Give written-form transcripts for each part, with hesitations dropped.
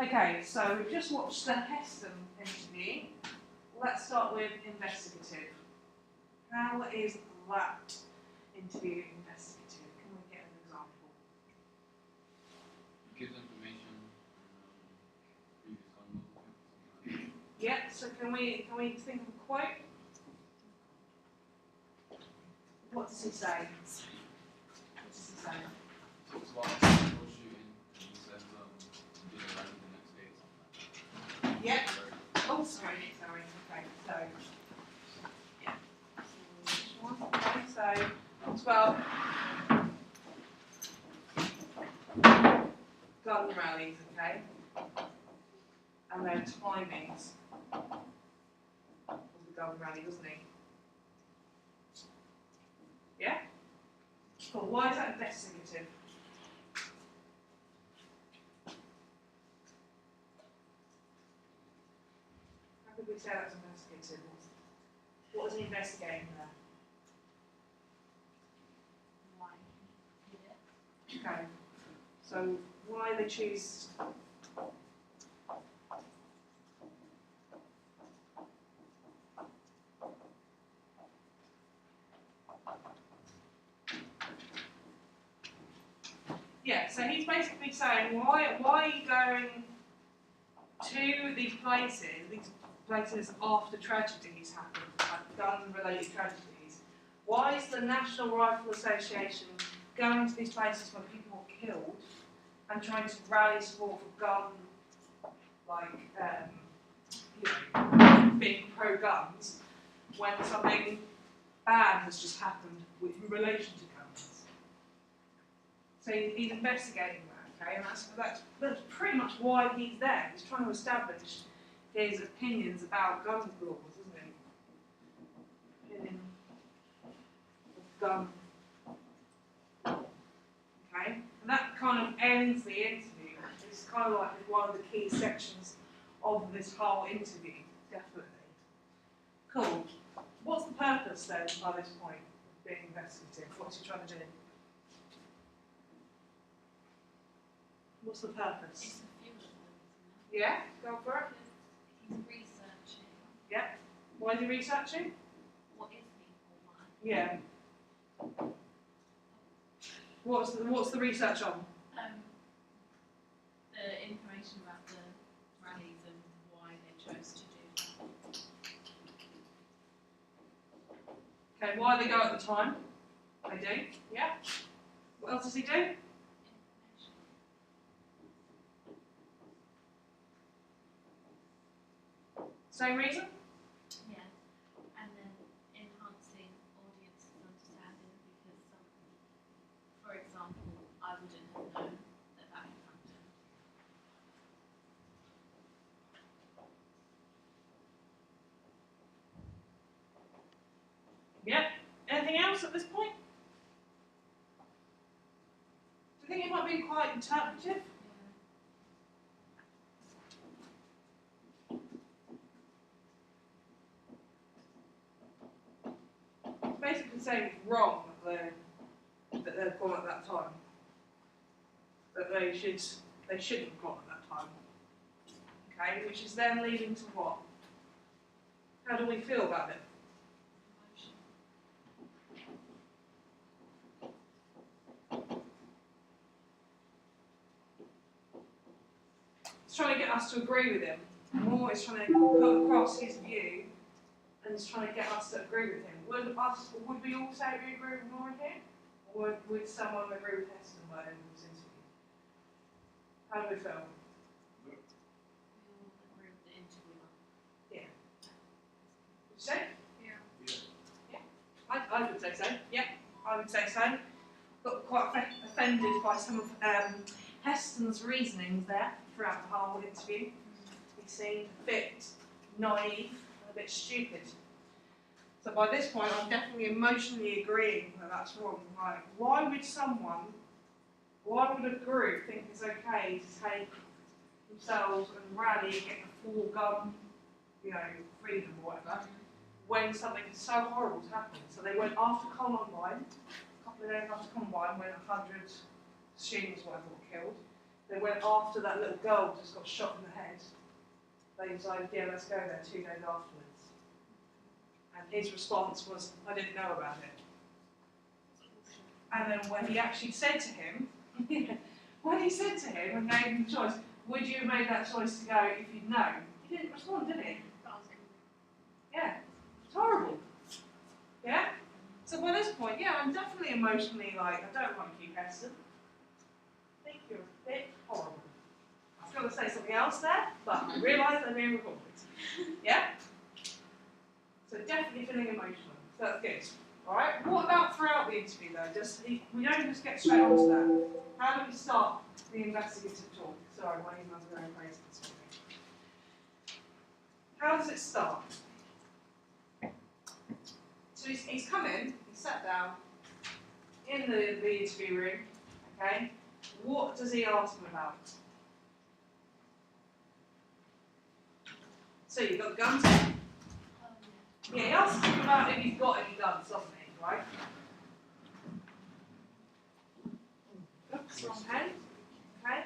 Okay, so we've just watched the Heston interview. Let's start with investigative. How is that interview investigative? Can we get an example? Gives information previous conduct. Yeah, so can we think of a quote? What does he say? What does he say? Talks about troubleshooting and he says doing it right the next day or something like that. Yeah. Oh, sorry. Okay, so yeah. Okay, so talks about gun rallies, okay, and their timings of the gun rally, doesn't he? Yeah. Cool. Why is that investigative? How could we say that's investigative? What was he investigating there? Why he did it. Okay. So why they choose? Yeah. So he's basically saying why are you going to these places after tragedies happen, like gun-related tragedies? Why is the National Rifle Association going to these places where people are killed and trying to rally support for gun, being pro-guns, when something bad has just happened in relation to guns? So he's investigating that, okay, and that's pretty much why he's there. He's trying to establish his opinions about gun laws, isn't he? Opinion of gun law. Okay? And that kind of ends the interview. It's kind of like one of the key sections of this whole interview, definitely. Cool. What's the purpose then, by this point, of being investigative? What's he trying to do? What's the purpose? It's a few of them, isn't it? Yeah? Go for it. He's researching. Yeah. Why is he researching? What is people want? Yeah. What's the research on? The information about the rallies and why they chose to do that. Okay, why they go at the time? They do. Yeah. What else does he do? Information. Same reason? Yeah. And then enhancing audience's understanding because for example, I wouldn't have known that had happened. Yeah. Anything else at this point? Do you think it might be quite interpretive? Basically saying it's wrong that they've gone at that time. That they shouldn't have gone at that time. Okay, which is then leading to what? How do we feel about it? It's trying to get us to agree with him. More is trying to put across his view and is trying to get us to agree with him. Would we all say we agree with Moore here? Or would someone agree with Heston by the end of this interview? How do we feel? We all agree with the interviewer. Yeah. Would you say? Yeah. I would say so. Yeah, I would say so. Got quite offended by some of Heston's reasonings there throughout the whole interview. He seemed a bit naive and a bit stupid. So by this point, I'm definitely emotionally agreeing that that's wrong. Like, why would a group think it's okay to take themselves and rally and get a full gun, freedom or whatever, when something so horrible happened? So they went after Columbine, a couple of days after Columbine, when 100 students were killed. they went after that little girl who just got shot in the head. They decided, yeah, let's go there 2 days afterwards. And his response was, I didn't know about it. And then when he actually said to him, when he said to him and gave him the choice, would you have made that choice to go if you'd known? He didn't respond, did he? Yeah, it's horrible. Yeah? So by this point, yeah, I'm definitely emotionally like, I don't want to keep Heston. I think you're a bit horrible. I was going to say something else there, but I realised I'm being recorded. Yeah? So definitely feeling emotional. So that's good. Alright? What about throughout the interview though? We don't just get straight onto that. How do we start the investigative talk? Sorry, my email's going crazy this morning. How does it start? So he's come in, he's sat down in the interview room, okay? What does he ask him about? So you've got the guns in? Yeah, he asks him about if he's got any guns, doesn't he, right? Oops, wrong pen. Okay.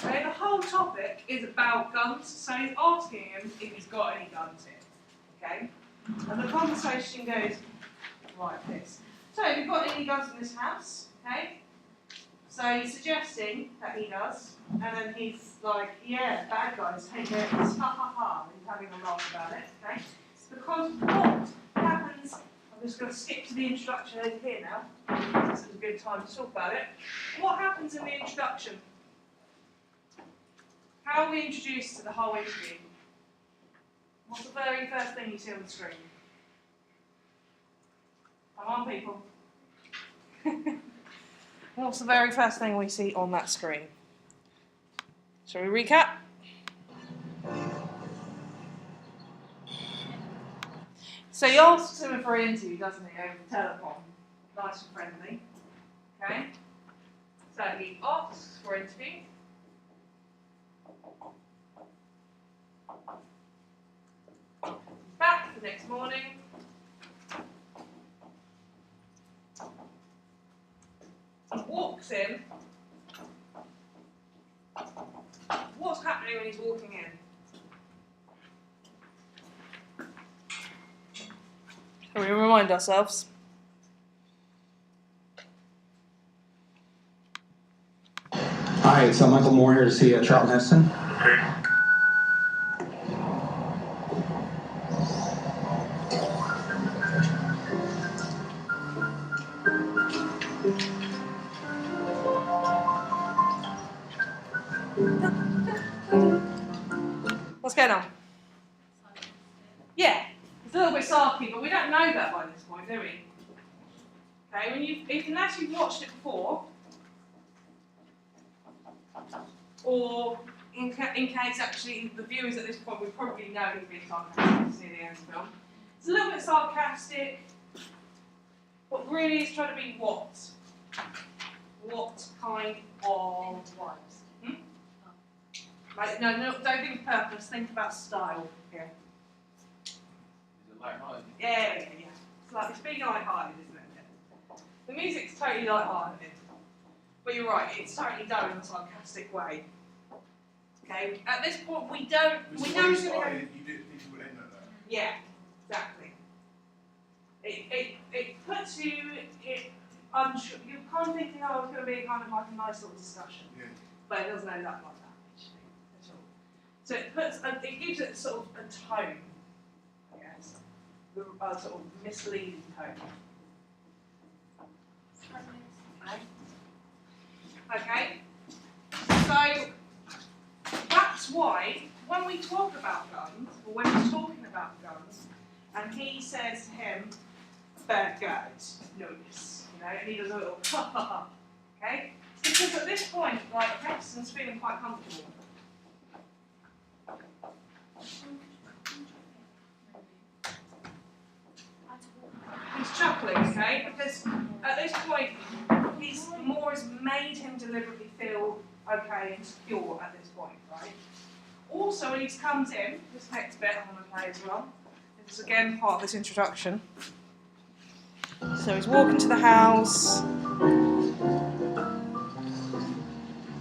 Okay, the whole topic is about guns, so he's asking him if he's got any guns here. Okay? And the conversation goes like this. So, have you got any guns in this house? Okay? So he's suggesting that he does, and then he's like, yeah, bad guys, hey, there it is, ha ha ha, he's having a laugh about it, okay? Because what happens, I'm just going to skip to the introduction over here now, this is a good time to talk about it. What happens in the introduction? How are we introduced to the whole interview? What's the very first thing you see on the screen? Come on, people. What's the very first thing we see on that screen? Shall we recap? So he asks him for an interview, doesn't he, over the telephone? Nice and friendly. Okay? So he asks for an interview. Back the next morning. He walks in. What's happening when he's walking in? Can we remind ourselves? Hi, it's Michael Moore here to see Charlton Heston. What's going on? Yeah, it's a little bit sarky, but we don't know that by this point, do we? Okay, unless you've watched it before, or in case actually the viewers at this point would probably know he's being sarcastic, it's near the end of the film. It's a little bit sarcastic, but really it's trying to be what? What kind of vibes? Like, no, don't think purpose, think about style here. Is it light-hearted? Yeah. It's being light-hearted, isn't it? The music's totally light-hearted. But you're right, it's totally done in a sarcastic way. Okay, at this point we know You it's going to started, you didn't think you would end at that. Yeah, exactly. It puts you unsure. You're kind of thinking, oh, it's going to be kind of like a nice little discussion. Yeah. But it doesn't end up like that, actually, at all. So it gives it sort of a tone, I guess, a sort of misleading tone. Okay, so that's why when we talk about guns, or when he's talking about guns, and he says to him, bad guys, notice, and he does a little ha ha ha, okay? Because at this point, like, Heston's feeling quite comfortable. He's chuckling, okay? Because at this point, Moore has made him deliberately feel okay and secure at this point, right? Also, when he comes in, this next bit I'm going to play as well. This is again part of this introduction. So he's walking to the house.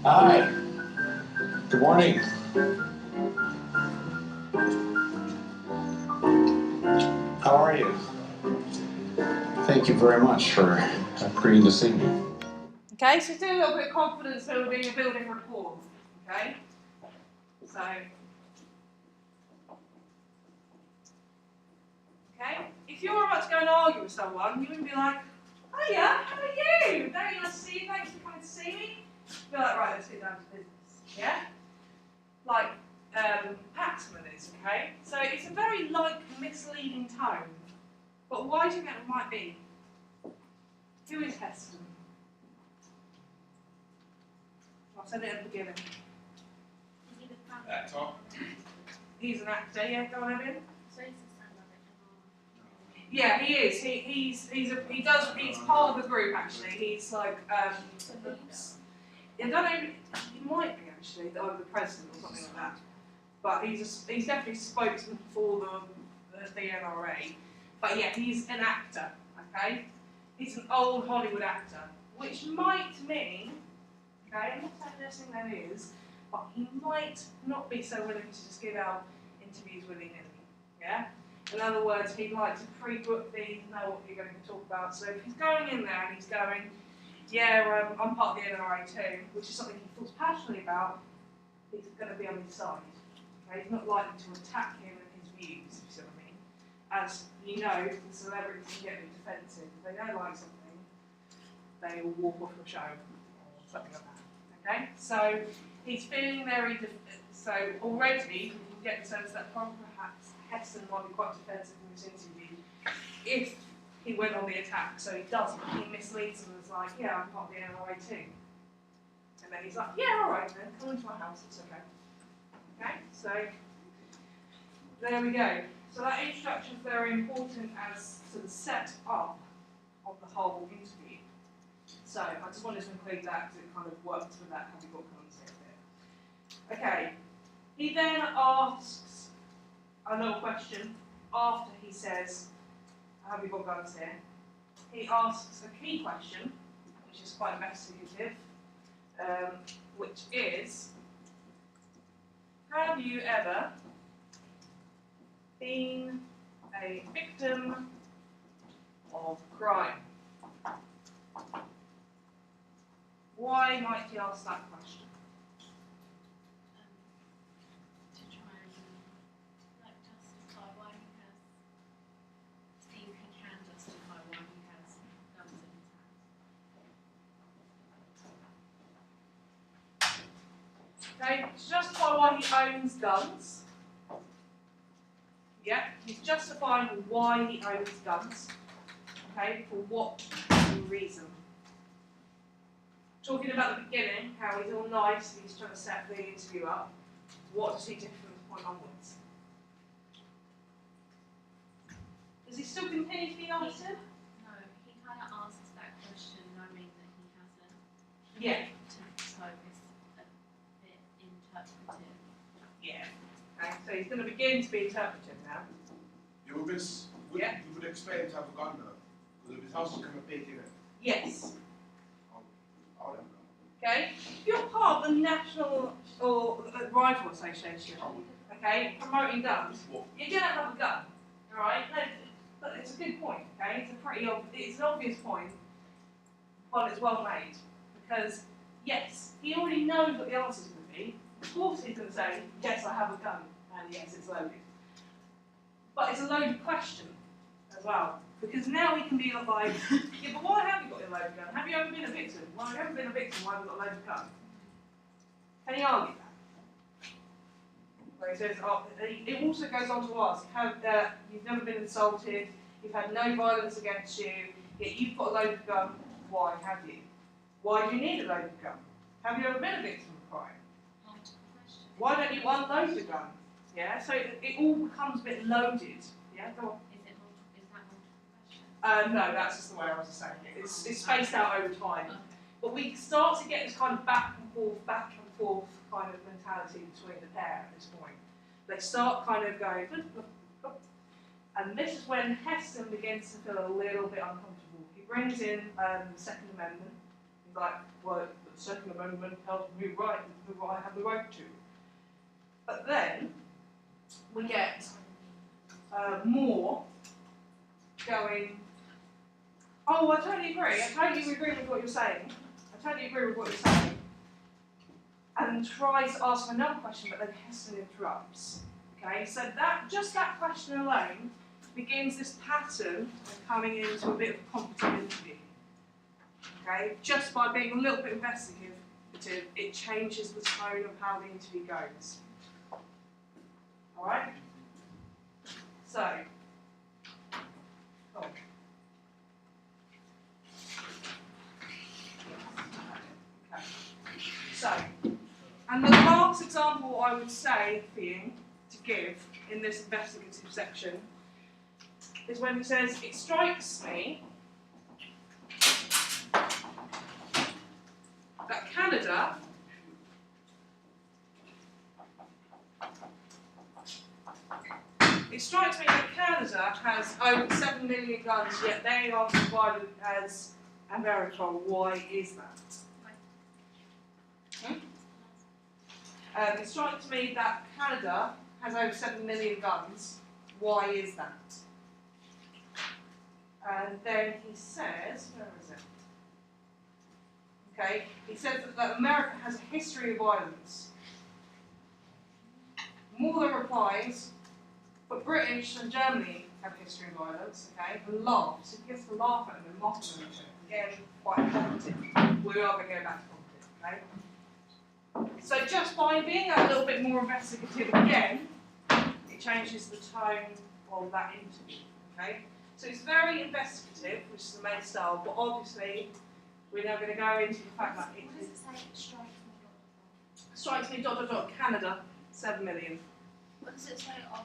Hi. Good morning. How are you? Thank you very much for agreeing to see me. Okay, so he's doing a little bit of confidence building and building rapport. Okay? So, okay? If you're about to go and argue with someone, you wouldn't be like, oh yeah, how are you? Very nice to see you, thanks for coming to see me. You'd be like, right, let's get down to business. Yeah? Like, Paxman is, okay? So it's a very misleading tone. But why do you think it might be? Who is Heston? I'll said it at the beginning. Is he the founder? Actor. He's an actor, yeah, go on, Evan. So he's a stand-up. Yeah, he is. He's part of the group actually. He's like I don't know. He might be actually the president or something like that. But he's definitely spokesman for the NRA. But yeah, he's an actor. Okay, he's an old Hollywood actor, which might mean, okay, I'm not saying anything that is, but he might not be so willing to just give out interviews willy-nilly. Yeah. In other words, he'd like to pre-book these, know what you're going to talk about. So if he's going in there and he's going, yeah, I'm part of the NRA too, which is something he feels passionately about, he's going to be on his side. Okay? He's not likely to attack him and his views, if you see what I mean. As you know, the celebrities can get a bit defensive. If they don't like something, they will walk off the show or something like that. Okay? So he's feeling very, so already we can get the sense that perhaps Heston might be quite defensive in this interview if he went on the attack. So he doesn't. He misleads them as like, yeah, I'm part of the NRA too. And then he's like, yeah, all right then, come into my house, it's okay. Okay, so there we go. So that introduction is very important as to the set up of the whole interview. So I just wanted to include that because it kind of works with that have you got guns here bit. Okay, he then asks another question after he says, have you got guns here? He asks a key question, which is quite investigative, which is, have you ever been a victim of crime? Why might he ask that question? To try and justify why he has, see if he can justify why he has guns in his house. Okay, to justify why he owns guns. Yeah, he's justifying why he owns guns. Okay, for what reason? Talking about the beginning, how he's all nice, he's trying to set the interview up. What does he do from this point onwards? Does he still continue to be nice to him? No, he kind of asks that question knowing that he hasn't. Yeah. So it's a bit interpretive. Yeah. Okay, so he's going to begin to be interpretive now. You would expect him to have a gun though. Because if his house is kind of big, innit? Yes. I don't know. Okay? If you're part of the National or Rifle Association, okay, promoting guns, What? you're going to have a gun. Alright? No, but it's a good point, okay? It's an obvious point, but it's well made. Because, yes, he already knows what the answer's going to be. Of course he's going to say, yes, I have a gun, and yes, it's loaded. But it's a loaded question as well. Because now we can be like, yeah, but why have you got a loaded gun? Have you ever been a victim? Well, I've never been a victim, why have you got a loaded gun? Can he argue that? Where he says, it also goes on to ask, you've never been insulted, you've had no violence against you, yet you've got a loaded gun, why have you? Why do you need a loaded gun? Have you ever been a victim of crime? Multiple questions. Why don't you unload the gun? Yeah, so it all becomes a bit loaded. Yeah, go on. Is that multiple questions? No, that's just the way I was saying it. It's spaced out over time. But we start to get this kind of back and forth kind of mentality between the pair at this point. They start kind of going, and this is when Heston begins to feel a little bit uncomfortable brings in the Second Amendment. He's like, well, the Second Amendment tells me right, I have the right to. But then we get more going, oh, I totally agree. I totally agree with what you're saying. I totally agree with what you're saying. And tries to ask another question, but then Heston interrupts. Okay, so just that question alone begins this pattern of coming into a bit of a competent interview. Okay, just by being a little bit investigative, it changes the tone of how the interview goes. All right. So, oh. Okay. So, and the last example I would say for you to give in this investigative section is when he says, it strikes me that Canada has over 7 million guns, yet they are regarded as America. Why is that? It strikes me that Canada has over 7 million guns. Why is that? And then he says, where is it? Okay, he says that America has a history of violence. More than replies, but British and Germany have a history of violence, okay, and laughs. He gets to laugh at them and mock them again, quite positive. We are going to go back to positive, okay? So just by being a little bit more investigative again, it changes the tone of that interview, okay? So it's very investigative, which is the main style, but obviously we're now going to go into the fact that it What does it say? strikes me, Canada, 7 million. What does it say on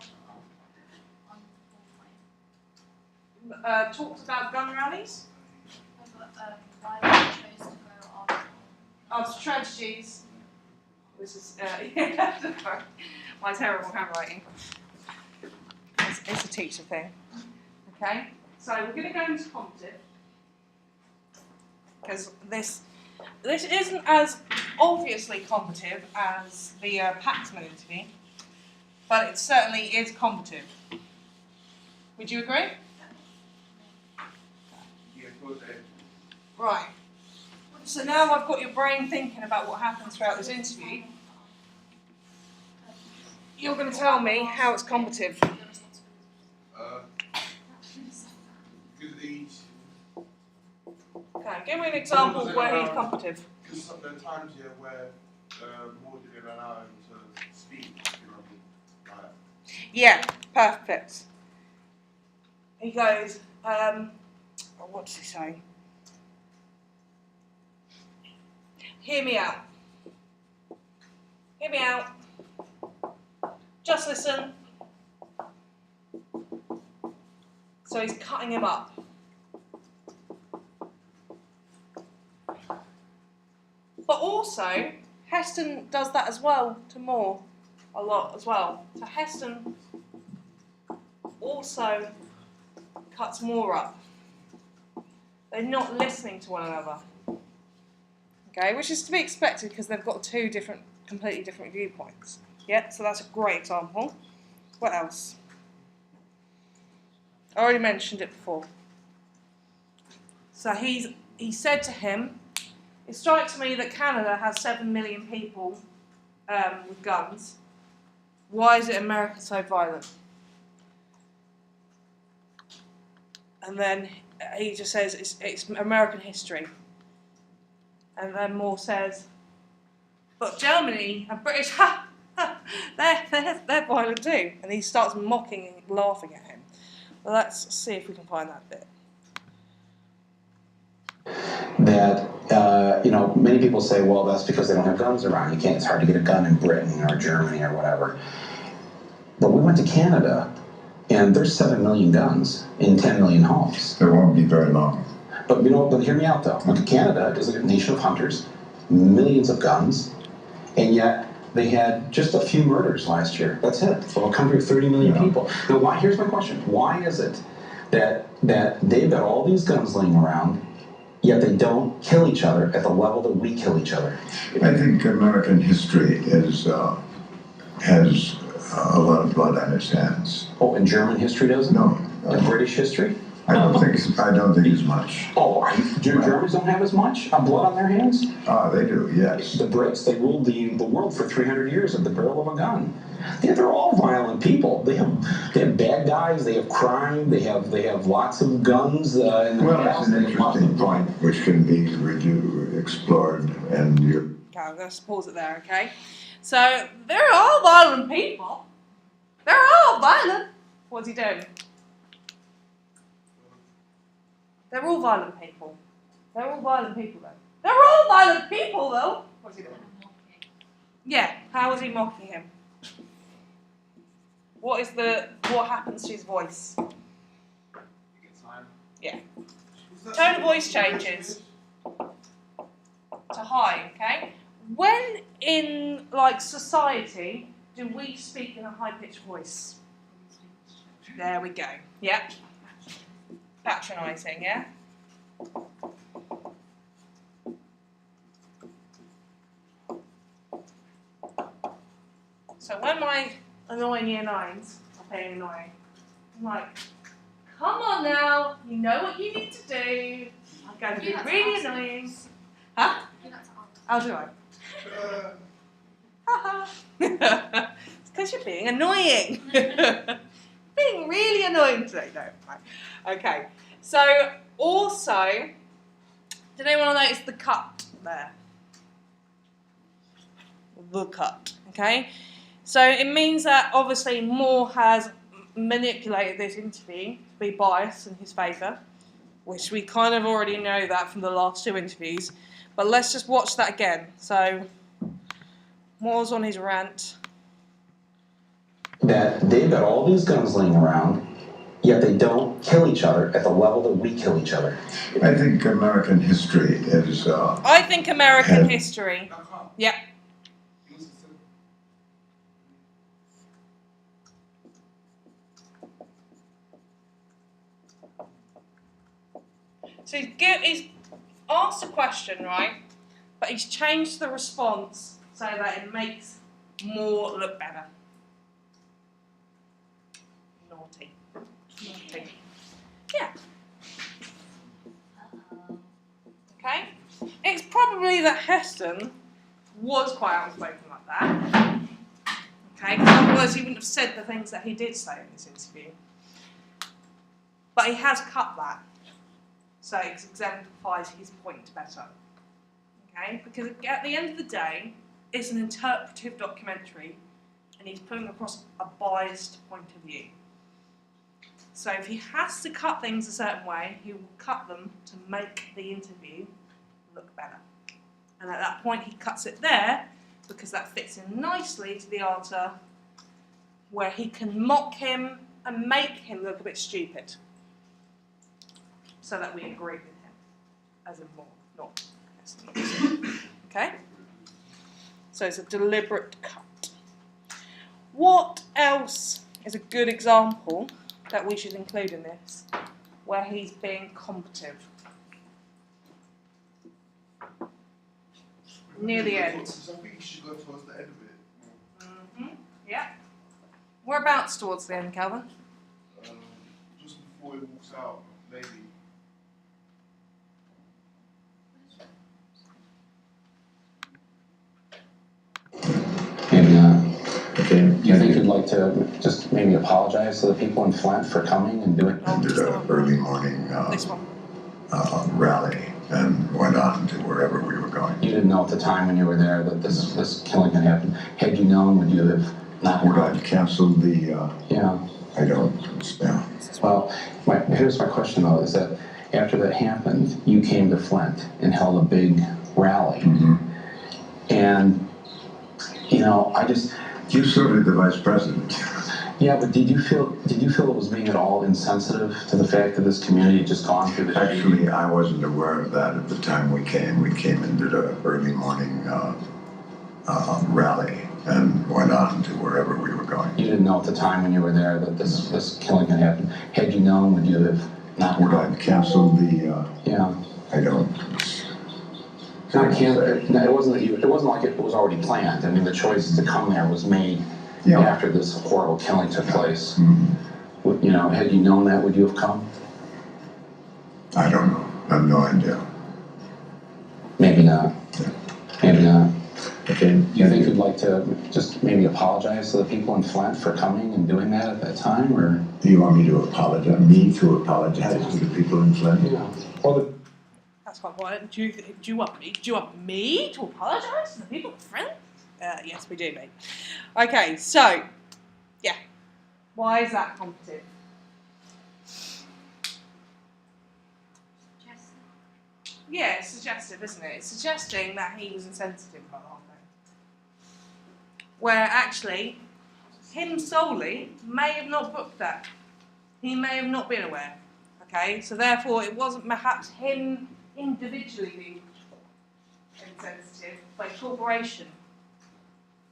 the Talks about gun rallies, why they chose to go of strategies. This is, yeah, my terrible handwriting. It's a teacher thing. Okay, so we're going to go into competitive because this isn't as obviously competitive as the Paxman interview, but it certainly is competitive. Would you agree? Yeah, go ahead. Right. So now I've got your brain thinking about what happens throughout this interview. You're going to tell me how it's competitive. Because each. Okay, give me an example where he's competitive. Because there are times here where more didn't allow him to speak, you know, like. Yeah, perfect. He goes, what does he say? Hear me out. Hear me out. Just listen. So he's cutting him up. But also, Heston does that as well to Moore a lot as well. So Heston also cuts Moore up. They're not listening to one another. Okay, which is to be expected because they've got two completely different viewpoints. Yeah, so that's a great example. What else? I already mentioned it before. So he said to him, it strikes me that Canada has 7 million people with guns. Why is it America so violent? And then he just says it's American history. And then Moore says, but Germany and British, they're violent too. And he starts mocking and laughing at him. Well, let's see if we can find that bit. That, many people say, well, that's because they don't have guns around. It's hard to get a gun in Britain or Germany or whatever. But we went to Canada, and there's 7 million guns in 10 million homes. It won't be very long. But hear me out though. Canada is a nation of hunters, millions of guns, and yet they had just a few murders last year. That's it. For a country of 30 million people. Now, here's my question. Why is it that they've got all these guns laying around, yet they don't kill each other at the level that we kill each other. I think American history has a lot of blood on its hands. Oh, and German history doesn't? No. And British history? I don't think as much. Oh, Germans don't have as much blood on their hands? They do, yes. The Brits, they ruled the world for 300 years at the barrel of a gun. They're all violent people. They have bad guys, they have crime, they have lots of guns. Well, that's an interesting point which can be explored, and you're... Okay, I'm going to pause it there, okay? So, they're all violent people. They're all violent. What's he doing? They're all violent people. They're all violent people, though. They're all violent people, though. What's he doing? Yeah, how is he mocking him? What happens to his voice? It gets higher. Yeah. Tone of voice changes to high, okay? When in, like, society, do we speak in a high-pitched voice? There we go. Yep. Patronising, yeah? So when my annoying year nines are being annoying, I'm like, come on now, you know what you need to do. I'm going to be really annoying. Huh? How do I? Haha. It's because you're being annoying. Being really annoying today. No, right. Okay. So also, did anyone notice the cut there? The cut. Okay. So it means that obviously Moore has manipulated this interview to be biased in his favour, which we kind of already know that from the last two interviews. But let's just watch that again. So Moore's on his rant. That they've got all these guns laying around, yet they don't kill each other at the level that we kill each other. I think American history is... I think American history. Yep. So he's asked a question, right? But he's changed the response so that it makes Moore look better. Naughty. Yeah. Okay? It's probably that Heston was quite outspoken like that. Okay? Because otherwise he wouldn't have said the things that he did say in this interview. But he has cut that. So it exemplifies his point better. Okay? Because at the end of the day, it's an interpretive documentary and he's putting across a biased point of view. So if he has to cut things a certain way, he will cut them to make the interview look better. And at that point he cuts it there because that fits in nicely to the answer where he can mock him and make him look a bit stupid. So that we agree with him as a Moore, not Heston. Okay? So it's a deliberate cut. What else is a good example that we should include in this where he's being combative? Near the end. I think you should go towards the end of it. Yeah. Whereabouts towards the end, Calvin? Just before he walks out, maybe. And do you think you'd like to just maybe apologize to the people in Flint for coming and doing I did an early morning This one. rally and went on to wherever we were going. You didn't know at the time when you were there that this killing had happened. Had you known, would you have not Would I have canceled the... Yeah. I don't... Yeah. Well, here's my question though, is that after that happened, you came to Flint and held a big rally. Mm-hmm. And, you know, You so did the vice president. Yeah, but did you feel it was being at all insensitive to the fact that this community had just gone through this? Actually, I wasn't aware of that at the time we came. We came and did an early morning rally. and went on to wherever we were going. You didn't know at the time when you were there that this killing had happened. Had you known, would you have not Would I have canceled the, Yeah. I don't. Not it wasn't that it wasn't like it was already planned. I mean, the choice to come there was made after this horrible killing took place. Mm-hmm. You know, had you known that, would you have come? I don't know. I have no idea. Maybe not. Yeah. Maybe not. Okay. Do you think you'd like to just maybe apologize to the people in Flint for coming and doing that at that time, or? Do you want me to apologize? Me to apologize to the people in Flint? Yeah. Well, That's quite quiet. Do you want me to apologise to the people of France? Yes, we do, mate. Okay, so, yeah. Why is that competent? Yeah, it's suggestive, isn't it? It's suggesting that he was insensitive about the whole thing. Where actually, him solely may have not booked that. He may have not been aware. Okay, so therefore it wasn't perhaps him individually being insensitive, but corporation.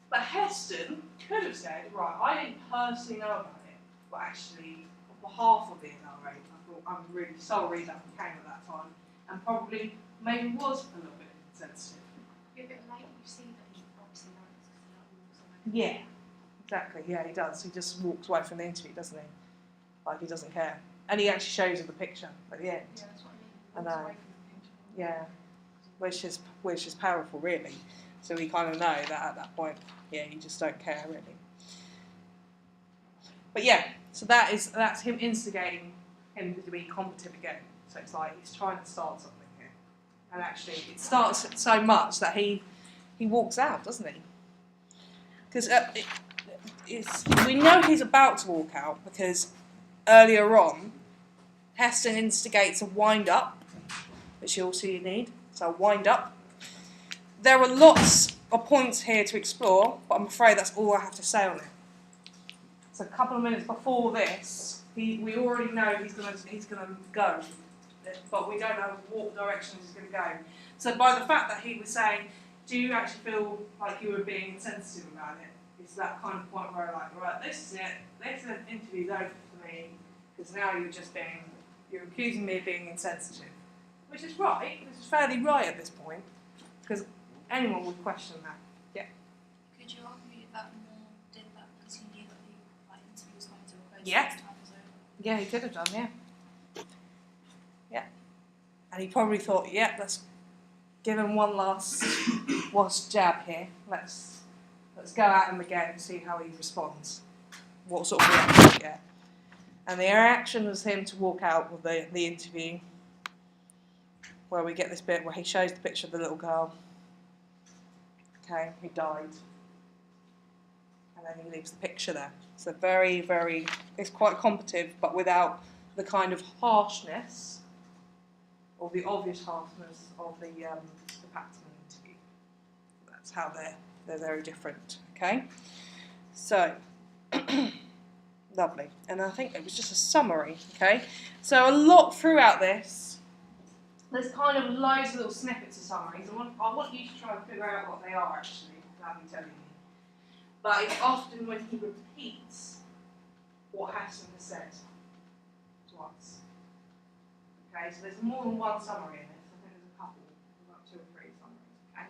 But Heston could have said, right, I didn't personally know about it, but actually, on behalf of the NRA, I thought, I'm really sorry that came at that time, and probably maybe was a little bit insensitive. Yeah, but later you see that he obviously knows because he Yeah, exactly, yeah, he does. He just walks away from the interview, doesn't he? Like, he doesn't care. And he actually shows you the picture at the end. Yeah, that's what I I mean. know. Yeah, which is powerful, really. So we kind of know that at that point, yeah, you just don't care, really. But yeah, so that's him instigating him to be competent again. So it's like he's trying to start something here, and actually it starts so much that he walks out, doesn't he? Because we know he's about to walk out because earlier on, Heston instigates a wind-up, which you also need. So a wind-up. There are lots of points here to explore, but I'm afraid that's all I have to say on it. So a couple of minutes before this, we already know he's gonna go, but we don't know what direction he's going to go. So by the fact that he was saying, do you actually feel like you were being insensitive about it? It's that kind of point where like, right, this is it. This interview's over for me, because now you're accusing me of being insensitive. Which is right, which is fairly right at this point, because anyone would question that. Yeah. Could you argue that Moore did that because he knew that the interview was going to a close Yeah. time was over? Yeah, he could have done, yeah. Yeah. And he probably thought, yeah, let's give him one last jab here. Let's go at him again and see how he responds. What sort of reaction we get. And the reaction was him to walk out with the interview, where we get this bit where he shows the picture of the little girl, okay, who died. And then he leaves the picture there. So very, very, it's quite combative, but without the kind of harshness, or the obvious harshness of the Paxman interview. That's how they're very different, okay? So, lovely. And I think it was just a summary, okay? So a lot throughout this, there's kind of loads of little snippets of summaries. I want you to try and figure out what they are, actually, without me telling you. But it's often when he repeats what Heston has said twice. Okay, so there's more than one summary in this. I think there's a couple, about 2 or 3 summaries. Okay,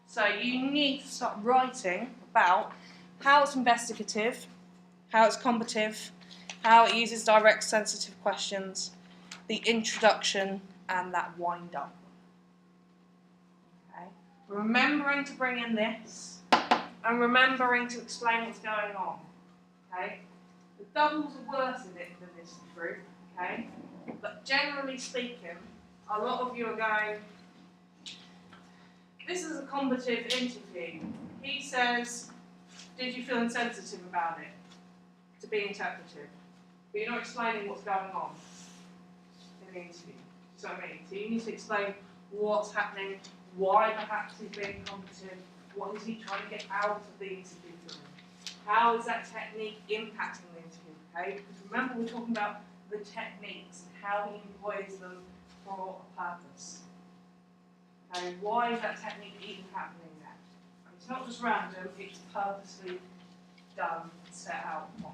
so you need to start writing about how it's investigative, how it's combative, how it uses direct sensitive questions, the introduction, and that wind up. Okay, remembering to bring in this, and remembering to explain what's going on. Okay, the doubles are worse in it than this group. Okay, but generally speaking, a lot of you are going, this is a combative interview. He says, did you feel insensitive about it? To be interpretive. But you're not explaining what's going on in the interview. So I mean, so you need to explain what's happening, why perhaps he's being combative, what is he trying to get out of the interview for him? How is that technique impacting the interview? Okay? Because remember, we're talking about the techniques and how he employs them for a purpose. Okay? Why is that technique even happening there? It's not just random, it's purposely done and set out on.